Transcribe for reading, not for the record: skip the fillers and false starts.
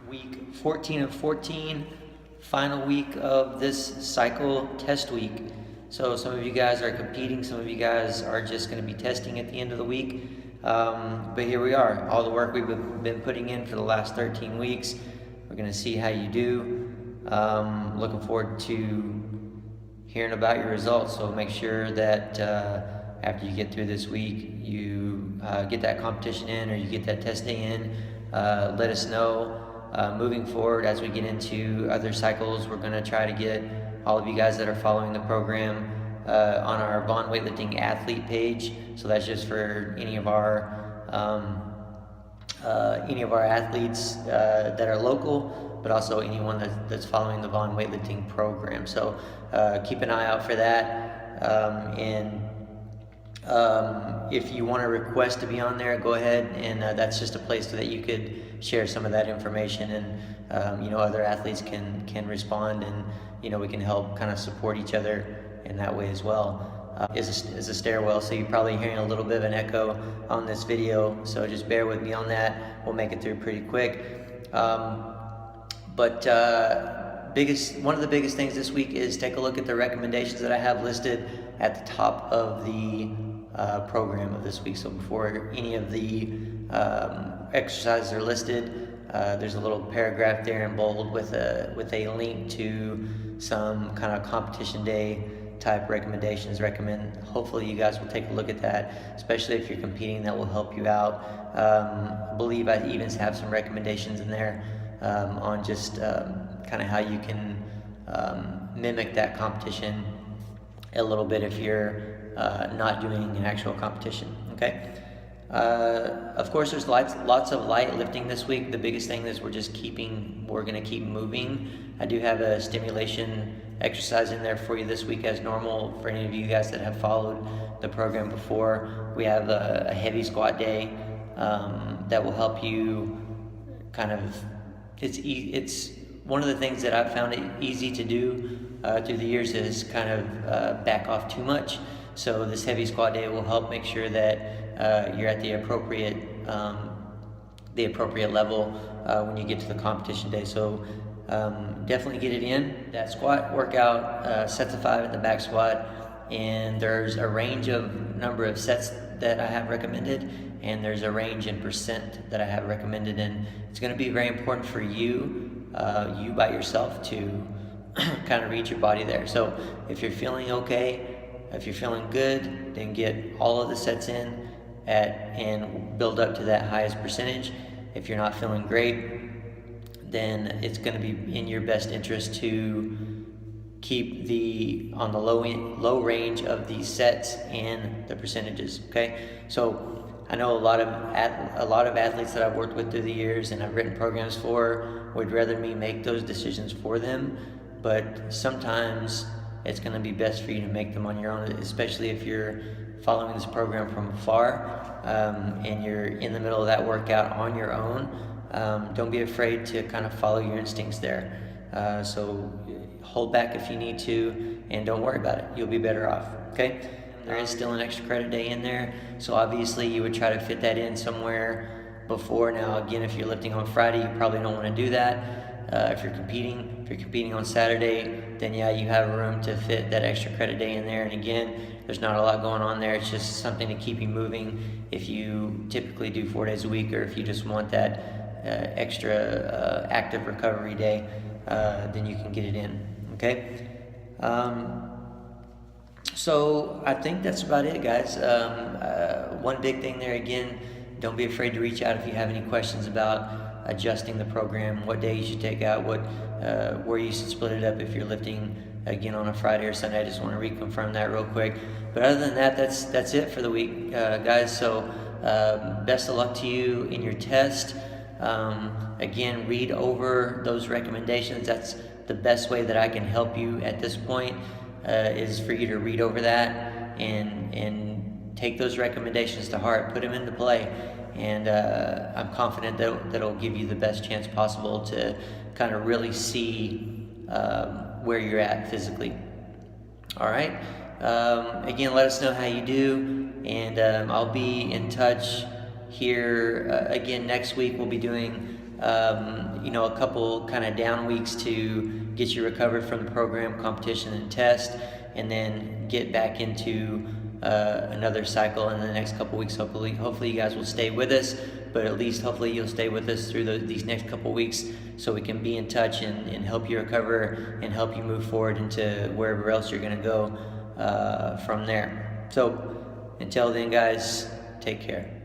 week 14 of 14, final week of this cycle test week. So some of you guys are competing, some of you guys are just going to be testing at the end of the week. But here we are, all the work we've been putting in for the last 13 weeks. We're going to see how you do. Looking forward to hearing about your results. So make sure that after you get through this week, you get that competition in, or you get that test day in. Let us know. Moving forward, as we get into other cycles, we're going to try to get all of you guys that are following the program on our Vaughn Weightlifting athlete page. So that's just for any of our athletes that are local, but also anyone that's following the Vaughn Weightlifting program. So keep an eye out for that. If you want to request to be on there, go ahead, and that's just a place so that you could share some of that information, and other athletes can respond, and we can help kind of support each other in that way as well. Is a stairwell, so you're probably hearing a little bit of an echo on this video, so just bear with me on that. We'll make it through pretty quick. One of the biggest things this week is take a look at the recommendations that I have listed at the top of the program of this week. So before any of the exercises are listed, there's a little paragraph there in bold with a link to some kind of competition day type recommendations. Hopefully you guys will take a look at that, especially if you're competing. That will help you out. I believe I even have some recommendations in there on just kind of how you can mimic that competition a little bit if you're not doing an actual competition. Okay. Of course, there's lots of light lifting this week. The biggest thing is we're going to keep moving. I do have a stimulation exercise in there for you this week as normal. For any of you guys that have followed the program before, we have a heavy squat day that will help you kind of, it's one of the things that I've found it easy to do through the years is kind of back off too much. So this heavy squat day will help make sure that you're at the appropriate level when you get to the competition day. So definitely get it in. That squat workout, sets of 5 in the back squat, and there's a range of number of sets that I have recommended, and there's a range in percent that I have recommended, and it's going to be very important for you by yourself to kind of read your body there. So if you're feeling okay, if you're feeling good, then get all of the sets in and build up to that highest percentage. If you're not feeling great, then it's going to be in your best interest to keep on the low range of these sets and the percentages. Okay, so I know a lot of athletes that I've worked with through the years and I've written programs for would rather me make those decisions for them, but sometimes it's going to be best for you to make them on your own, especially if you're following this program from afar and you're in the middle of that workout on your own. Don't be afraid to kind of follow your instincts there. So hold back if you need to, and don't worry about it. You'll be better off. Okay? There is still an extra credit day in there, so obviously you would try to fit that in somewhere before. Now, again, if you're lifting on Friday, you probably don't want to do that. If you're competing on Saturday, then yeah, you have room to fit that extra credit day in there. And again, there's not a lot going on there. It's just something to keep you moving. If you typically do 4 days a week, or if you just want that extra active recovery day, then you can get it in. Okay. So I think that's about it, guys. One big thing there, again, don't be afraid to reach out if you have any questions about adjusting the program, what day you should take out, where you should split it up if you're lifting again on a Friday or Sunday. I just want to reconfirm that real quick. But other than that, that's it for the week, guys. So best of luck to you in your test. Again, read over those recommendations. That's the best way that I can help you at this point, is for you to read over that and take those recommendations to heart, put them into play. And I'm confident that it'll give you the best chance possible to kind of really see where you're at physically. All right. Again, let us know how you do, and I'll be in touch here again next week. We'll be doing a couple kind of down weeks to get you recovered from the program, competition, and test, and then get back into another cycle in the next couple weeks. Hopefully you guys will stay with us, but at least hopefully you'll stay with us through these next couple weeks so we can be in touch and help you recover and help you move forward into wherever else you're going to go from there. So until then, guys, take care.